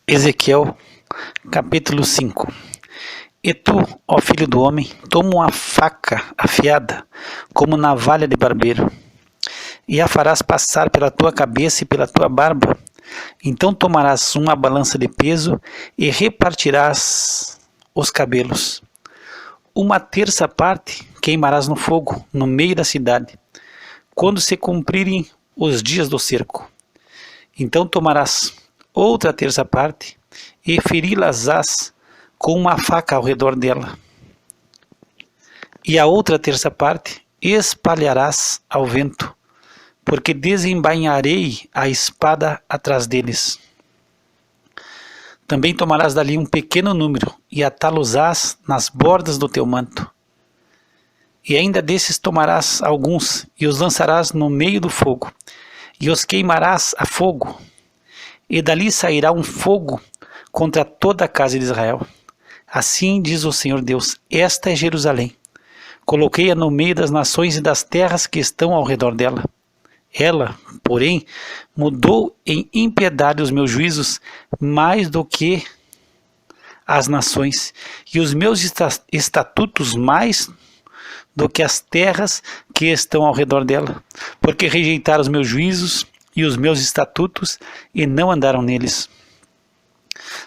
Ezequiel, capítulo 5. E tu, ó filho do homem, toma uma faca afiada, como navalha de barbeiro, e a farás passar pela tua cabeça e pela tua barba. Então tomarás uma balança de peso e repartirás os cabelos. Uma terça parte queimarás no fogo, no meio da cidade, quando se cumprirem os dias do cerco. Então tomarás outra terça parte e feri-las-ás com uma faca ao redor dela. E a outra terça parte espalharás ao vento, porque desembainharei a espada atrás deles. Também tomarás dali um pequeno número e atá-los-ás nas bordas do teu manto. E ainda desses tomarás alguns e os lançarás no meio do fogo, e os queimarás a fogo. E dali sairá um fogo contra toda a casa de Israel. Assim diz o Senhor Deus: esta é Jerusalém. Coloquei-a no meio das nações e das terras que estão ao redor dela. Ela, porém, mudou em impiedade os meus juízos mais do que as nações, e os meus estatutos mais do que as terras que estão ao redor dela, porque rejeitaram os meus juízos e os meus estatutos e não andaram neles.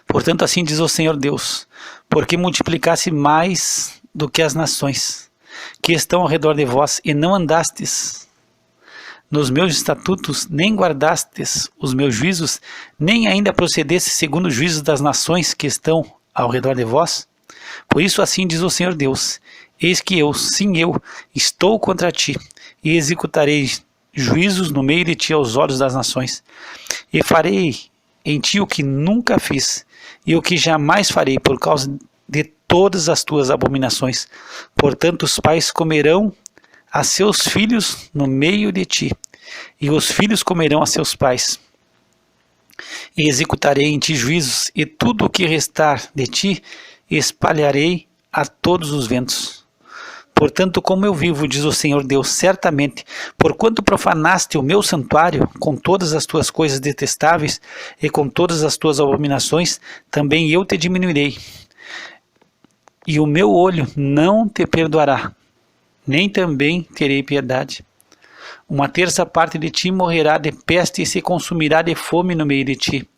Portanto, assim diz o Senhor Deus: porque multiplicasse mais do que as nações que estão ao redor de vós e não andastes nos meus estatutos, nem guardastes os meus juízos, nem ainda procedesse segundo os juízos das nações que estão ao redor de vós. Por isso assim diz o Senhor Deus: eis que eu, sim eu, estou contra ti, e executarei juízos no meio de ti aos olhos das nações, e farei em ti o que nunca fiz, e o que jamais farei por causa de todas as tuas abominações. Portanto, os pais comerão a seus filhos no meio de ti, e os filhos comerão a seus pais. E executarei em ti juízos, e tudo o que restar de ti espalharei a todos os ventos. Portanto, como eu vivo, diz o Senhor Deus, certamente, porquanto profanaste o meu santuário com todas as tuas coisas detestáveis e com todas as tuas abominações, também eu te diminuirei. E o meu olho não te perdoará, nem também terei piedade. Uma terça parte de ti morrerá de peste e se consumirá de fome no meio de ti.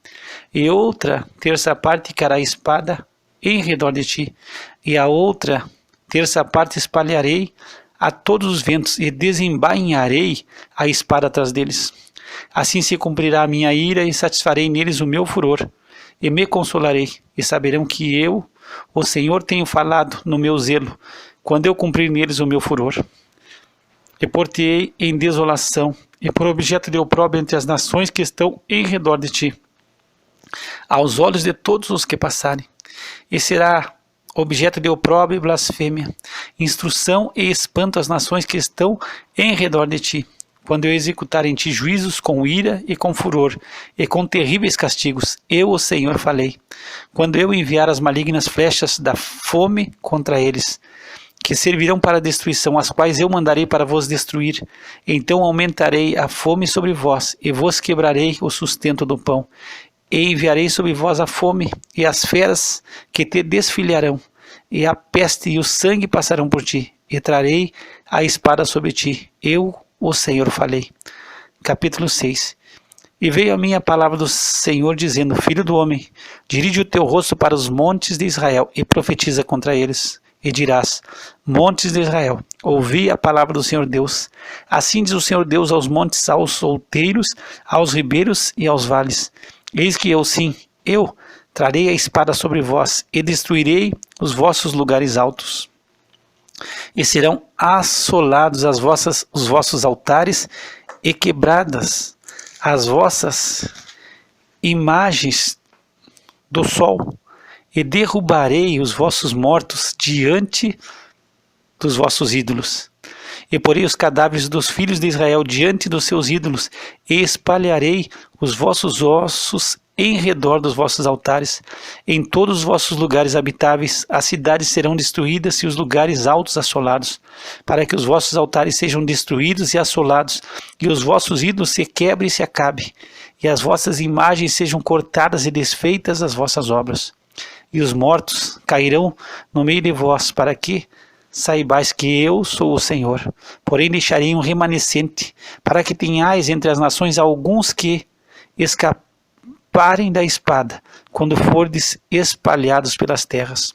E outra terça parte ficará a espada em redor de ti. E a outra terça parte espalharei a todos os ventos e desembainharei a espada atrás deles. Assim se cumprirá a minha ira e satisfarei neles o meu furor. E me consolarei, e saberão que eu, o Senhor, tenho falado no meu zelo, quando eu cumprir neles o meu furor. E pôr-te-ei em desolação, e por objeto de opróbrio entre as nações que estão em redor de ti, aos olhos de todos os que passarem. E será objeto de opróbrio e blasfêmia, instrução e espanto às nações que estão em redor de ti, quando eu executar em ti juízos com ira e com furor, e com terríveis castigos. Eu, o Senhor, falei, quando eu enviar as malignas flechas da fome contra eles, que servirão para a destruição, as quais eu mandarei para vos destruir. Então aumentarei a fome sobre vós, e vos quebrarei o sustento do pão, e enviarei sobre vós a fome, e as feras que te desfilharão, e a peste e o sangue passarão por ti, e trarei a espada sobre ti. Eu, o Senhor, falei. Capítulo 6. E veio a mim a palavra do Senhor, dizendo: filho do homem, dirige o teu rosto para os montes de Israel, e profetiza contra eles. E dirás: montes de Israel, ouvi a palavra do Senhor Deus. Assim diz o Senhor Deus aos montes, aos solteiros, aos ribeiros e aos vales: eis que eu, sim, eu, trarei a espada sobre vós, e destruirei os vossos lugares altos. E serão assolados os vossos altares, e quebradas as vossas imagens do sol, e derrubarei os vossos mortos diante dos vossos ídolos. E porei os cadáveres dos filhos de Israel diante dos seus ídolos, e espalharei os vossos ossos em redor dos vossos altares. Em todos os vossos lugares habitáveis, as cidades serão destruídas e os lugares altos assolados, para que os vossos altares sejam destruídos e assolados, e os vossos ídolos se quebrem e se acabem. e as vossas imagens sejam cortadas e desfeitas as vossas obras. E os mortos cairão no meio de vós, para que saibais que eu sou o Senhor. Porém deixarei um remanescente, para que tenhais entre as nações alguns que escaparem da espada, quando fordes espalhados pelas terras.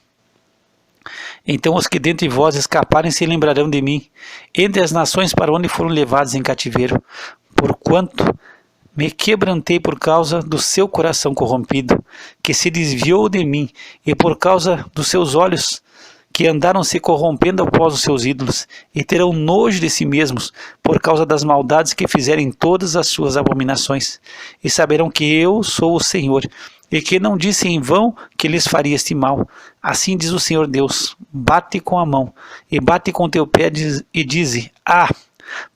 Então os que dentre vós escaparem se lembrarão de mim, entre as nações para onde foram levados em cativeiro, porquanto me quebrantei por causa do seu coração corrompido, que se desviou de mim, e por causa dos seus olhos, que andaram se corrompendo após os seus ídolos, e terão nojo de si mesmos, por causa das maldades que fizerem todas as suas abominações. E saberão que eu sou o Senhor, e que não disse em vão que lhes faria este mal. Assim diz o Senhor Deus: bate com a mão, e bate com teu pé, e dize: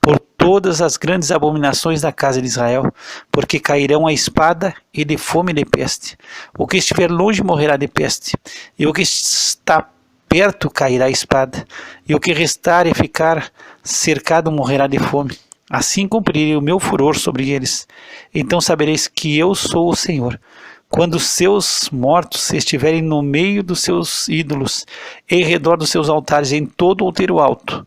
por todas as grandes abominações da casa de Israel, porque cairão a espada e de fome e de peste. O que estiver longe morrerá de peste, e o que está perto cairá a espada, e o que restar e ficar cercado morrerá de fome. Assim cumprirei o meu furor sobre eles. Então sabereis que eu sou o Senhor, quando os seus mortos estiverem no meio dos seus ídolos, em redor dos seus altares, em todo o outeiro alto,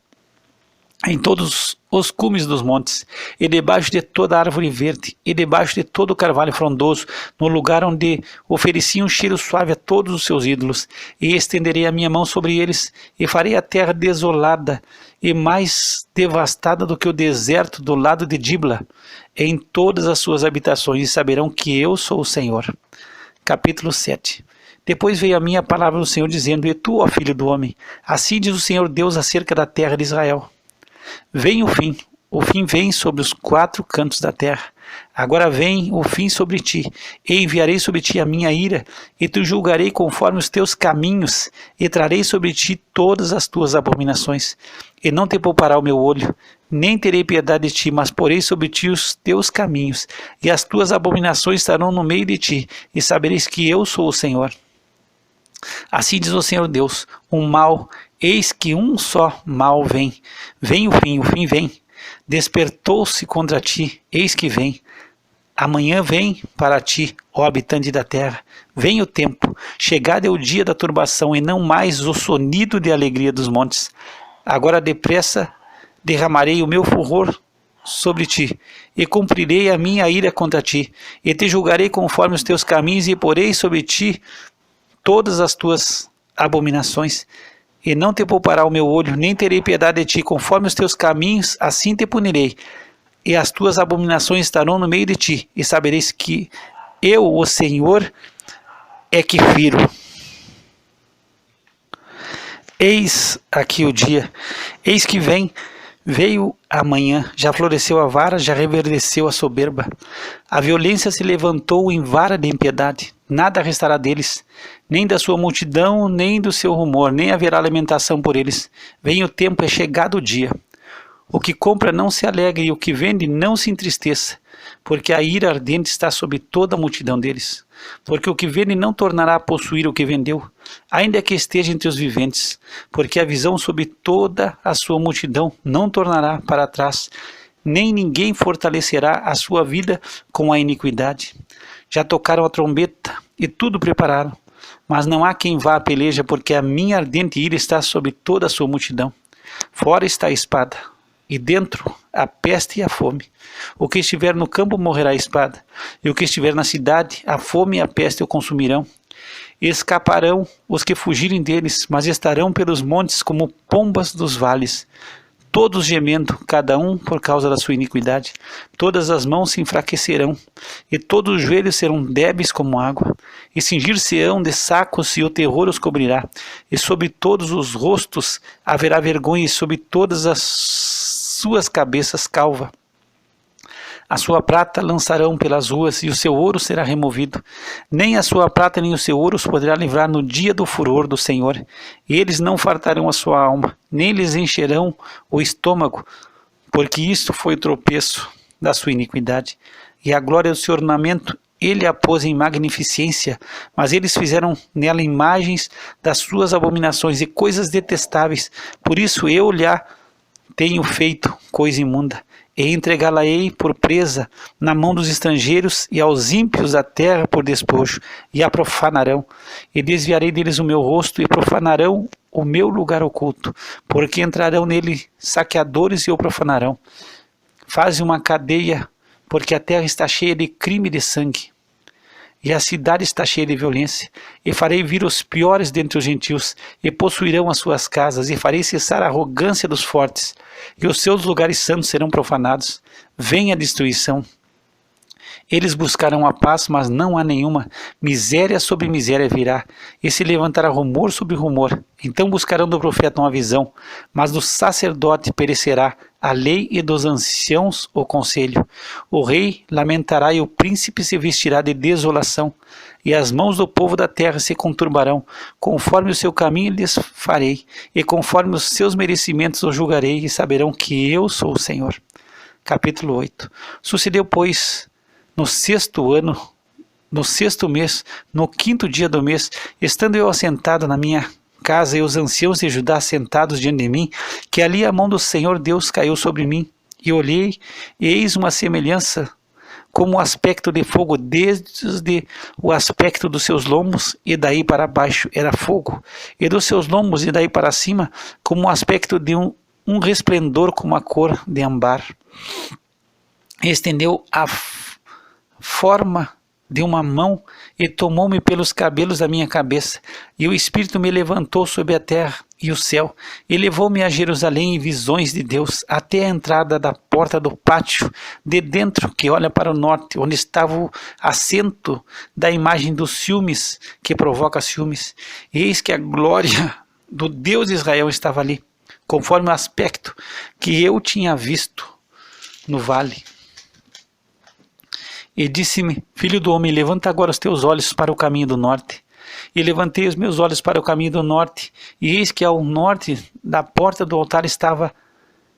em todos os cumes dos montes, e debaixo de toda árvore verde, e debaixo de todo o carvalho frondoso, no lugar onde ofereci um cheiro suave a todos os seus ídolos, e estenderei a minha mão sobre eles, e farei a terra desolada, e mais devastada do que o deserto do lado de Dibla, em todas as suas habitações, e saberão que eu sou o Senhor. Capítulo 7. Depois veio a minha palavra do Senhor, dizendo: e tu, ó filho do homem, assim diz o Senhor Deus acerca da terra de Israel: vem o fim vem sobre os 4 cantos da terra. Agora vem o fim sobre ti, e enviarei sobre ti a minha ira, e te julgarei conforme os teus caminhos, e trarei sobre ti todas as tuas abominações. E não te poupará o meu olho, nem terei piedade de ti, mas porei sobre ti os teus caminhos, e as tuas abominações estarão no meio de ti, e sabereis que eu sou o Senhor. Assim diz o Senhor Deus: eis que um só mal vem. Vem o fim vem. Despertou-se contra ti, eis que vem. Amanhã vem para ti, ó habitante da terra. Vem o tempo, chegado é o dia da turbação, e não mais o sonido de alegria dos montes. Agora depressa derramarei o meu furor sobre ti, e cumprirei a minha ira contra ti, e te julgarei conforme os teus caminhos, e porei sobre ti todas as tuas abominações. E não te poupará o meu olho, nem terei piedade de ti, conforme os teus caminhos, assim te punirei. E as tuas abominações estarão no meio de ti, e sabereis que eu, o Senhor, é que firo. Eis aqui o dia, eis que veio a manhã, já floresceu a vara, já reverdeceu a soberba. A violência se levantou em vara de impiedade, nada restará deles, nem da sua multidão, nem do seu rumor, nem haverá lamentação por eles. Vem o tempo, é chegado o dia. O que compra não se alegre, e o que vende não se entristeça, porque a ira ardente está sobre toda a multidão deles. Porque o que vende não tornará a possuir o que vendeu, ainda que esteja entre os viventes, porque a visão sobre toda a sua multidão não tornará para trás, nem ninguém fortalecerá a sua vida com a iniquidade. Já tocaram a trombeta e tudo prepararam, mas não há quem vá à peleja, porque a minha ardente ira está sobre toda a sua multidão. Fora está a espada, e dentro a peste e a fome. O que estiver no campo morrerá a espada, e o que estiver na cidade, a fome e a peste o consumirão. Escaparão os que fugirem deles, mas estarão pelos montes como pombas dos vales, todos gemendo, cada um por causa da sua iniquidade. Todas as mãos se enfraquecerão, e todos os joelhos serão débeis como água, e cingir-se-ão de sacos, e o terror os cobrirá, e sobre todos os rostos haverá vergonha, e sobre todas as suas cabeças calva. A sua prata lançarão pelas ruas, e o seu ouro será removido. Nem a sua prata nem o seu ouro os poderá livrar no dia do furor do Senhor. E eles não fartarão a sua alma, nem lhes encherão o estômago, porque isto foi o tropeço da sua iniquidade. E a glória do seu ornamento ele a pôs em magnificência, mas eles fizeram nela imagens das suas abominações e coisas detestáveis. Por isso eu lhe tenho feito coisa imunda. e entregá-la-ei por presa na mão dos estrangeiros e aos ímpios da terra por despojo, e a profanarão, e desviarei deles o meu rosto, e profanarão o meu lugar oculto, porque entrarão nele saqueadores e o profanarão. Faze uma cadeia, porque a terra está cheia de crime e de sangue, e a cidade está cheia de violência, e farei vir os piores dentre os gentios, e possuirão as suas casas, e farei cessar a arrogância dos fortes, e os seus lugares santos serão profanados. Vem a destruição. Eles buscarão a paz, mas não há nenhuma. Miséria sobre miséria virá, e se levantará rumor sobre rumor. Então buscarão do profeta uma visão, mas do sacerdote perecerá a lei, e dos anciãos o conselho. O rei lamentará, e o príncipe se vestirá de desolação, e as mãos do povo da terra se conturbarão. Conforme o seu caminho lhes farei, e conforme os seus merecimentos os julgarei, e saberão que eu sou o Senhor. Capítulo 8. Sucedeu, pois, no 6º ano, no 6º mês, no 5º dia do mês, estando eu assentado na minha casa, e os anciãos de Judá sentados diante de mim, que ali a mão do Senhor Deus caiu sobre mim, e olhei, e eis uma semelhança, como o aspecto de fogo, desde o aspecto dos seus lombos, e daí para baixo era fogo, e dos seus lombos, e daí para cima, como o aspecto de um resplendor, como a cor de ambar. Estendeu a forma de uma mão, e tomou-me pelos cabelos da minha cabeça, e o Espírito me levantou sobre a terra e o céu, e levou-me a Jerusalém em visões de Deus, até a entrada da porta do pátio de dentro, que olha para o norte, onde estava o assento da imagem dos ciúmes, que provoca ciúmes. Eis que a glória do Deus de Israel estava ali, conforme o aspecto que eu tinha visto no vale. E disse-me: filho do homem, levanta agora os teus olhos para o caminho do norte. E levantei os meus olhos para o caminho do norte, e eis que ao norte da porta do altar estava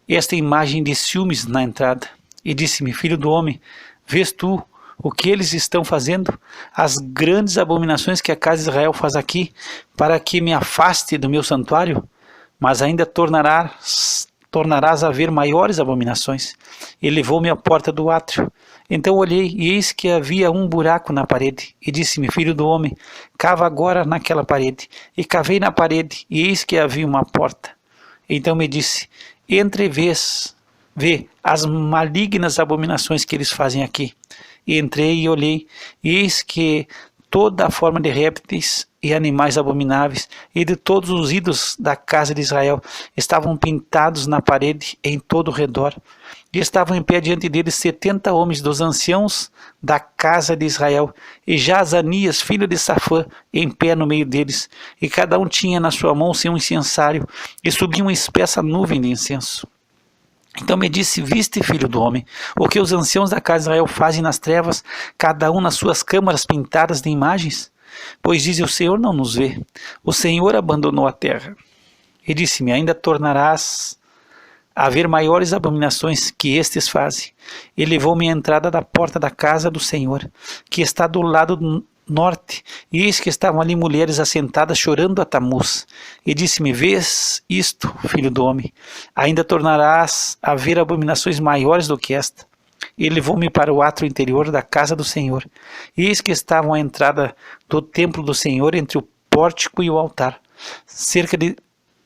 esta imagem de ciúmes na entrada. E disse-me: filho do homem, vês tu o que eles estão fazendo? As grandes abominações que a casa de Israel faz aqui, para que me afaste do meu santuário? Mas ainda tornarás a ver maiores abominações. E levou-me à porta do átrio. Então olhei, e eis que havia um buraco na parede, e disse-me: filho do homem, cava agora naquela parede. E cavei na parede, e eis que havia uma porta. Então me disse: entre e vê as malignas abominações que eles fazem aqui. E entrei e olhei, e eis que toda a forma de répteis e animais abomináveis, e de todos os ídolos da casa de Israel, estavam pintados na parede em todo o redor. E estavam em pé diante deles 70 homens dos anciãos da casa de Israel, e já Azanias, filho de Safã, em pé no meio deles, e cada um tinha na sua mão seu incensário, e subia uma espessa nuvem de incenso. Então me disse: viste, filho do homem, o que os anciãos da casa de Israel fazem nas trevas, cada um nas suas câmaras pintadas de imagens? Pois diz: o Senhor não nos vê, o Senhor abandonou a terra. E disse-me: ainda tornarás a ver maiores abominações que estes fazem. E levou-me à entrada da porta da casa do Senhor, que está do lado norte, e eis que estavam ali mulheres assentadas chorando a Tamuz. E disse-me: vês isto, filho do homem? Ainda tornarás a ver abominações maiores do que esta. E levou-me para o átrio interior da casa do Senhor. E eis que estavam à entrada do templo do Senhor, entre o pórtico e o altar, cerca de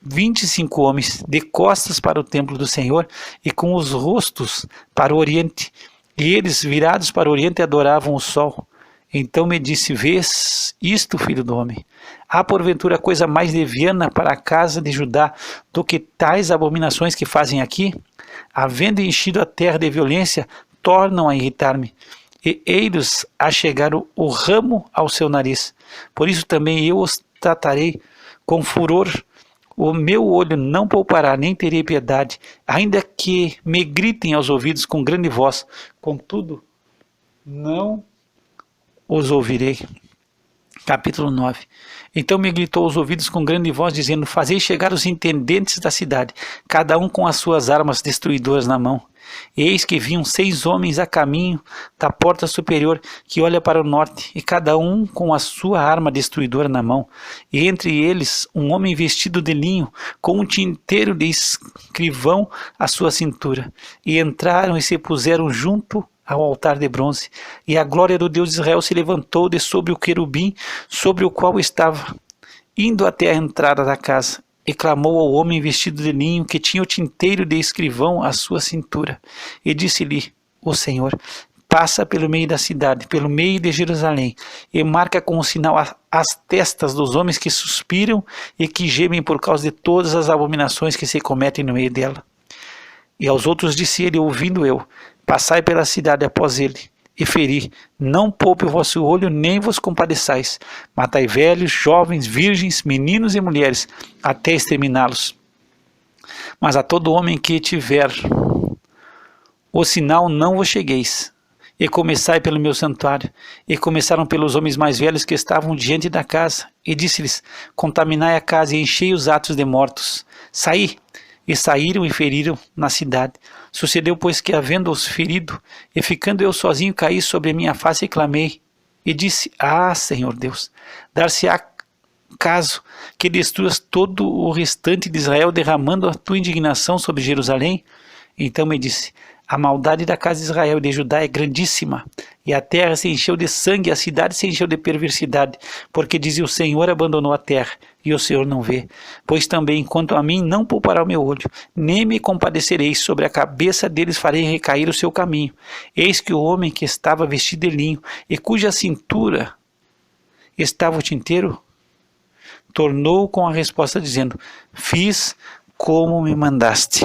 25 homens, de costas para o templo do Senhor, e com os rostos para o oriente. E eles, virados para o oriente, adoravam o sol. Então me disse: vês isto, filho do homem? Há porventura coisa mais leviana para a casa de Judá do que tais abominações que fazem aqui? Havendo enchido a terra de violência, tornam a irritar-me, e ei-los a chegar o ramo ao seu nariz. Por isso também eu os tratarei com furor. O meu olho não poupará, nem terei piedade, ainda que me gritem aos ouvidos com grande voz, contudo não os ouvirei. Capítulo 9. Então me gritou aos ouvidos com grande voz, dizendo: fazei chegar os intendentes da cidade, cada um com as suas armas destruidoras na mão. Eis que vinham 6 homens a caminho da porta superior, que olha para o norte, e cada um com a sua arma destruidora na mão. E entre eles um homem vestido de linho, com um tinteiro de escrivão à sua cintura. E entraram e se puseram junto ao altar de bronze. E a glória do Deus de Israel se levantou de sobre o querubim, sobre o qual estava, indo até a entrada da casa. E clamou ao homem vestido de linho, que tinha o tinteiro de escrivão à sua cintura. E disse-lhe o Senhor: passa pelo meio da cidade, pelo meio de Jerusalém, e marca com um sinal as testas dos homens que suspiram e que gemem por causa de todas as abominações que se cometem no meio dela. E aos outros disse ele, ouvindo eu: passai pela cidade após ele, e feri, não poupe o vosso olho, nem vos compadeçais. Matai velhos, jovens, virgens, meninos e mulheres, até exterminá-los. Mas a todo homem que tiver o sinal não vos chegueis. E começai pelo meu santuário. E começaram pelos homens mais velhos que estavam diante da casa. E disse-lhes: contaminai a casa e enchei os atos de mortos. Saí. E saíram e feriram na cidade. Sucedeu, pois, que, havendo-os ferido, e ficando eu sozinho, caí sobre a minha face e clamei. E disse: ah, Senhor Deus, dar-se-á caso que destruas todo o restante de Israel, derramando a tua indignação sobre Jerusalém? Então me disse: a maldade da casa de Israel e de Judá é grandíssima, e a terra se encheu de sangue, a cidade se encheu de perversidade, porque dizia: o Senhor abandonou a terra, e o Senhor não vê. Pois também, quanto a mim, não poupará o meu olho, nem me compadecerei, sobre a cabeça deles farei recair o seu caminho. Eis que o homem que estava vestido de linho, e cuja cintura estava o tinteiro, tornou com a resposta dizendo: fiz como me mandaste.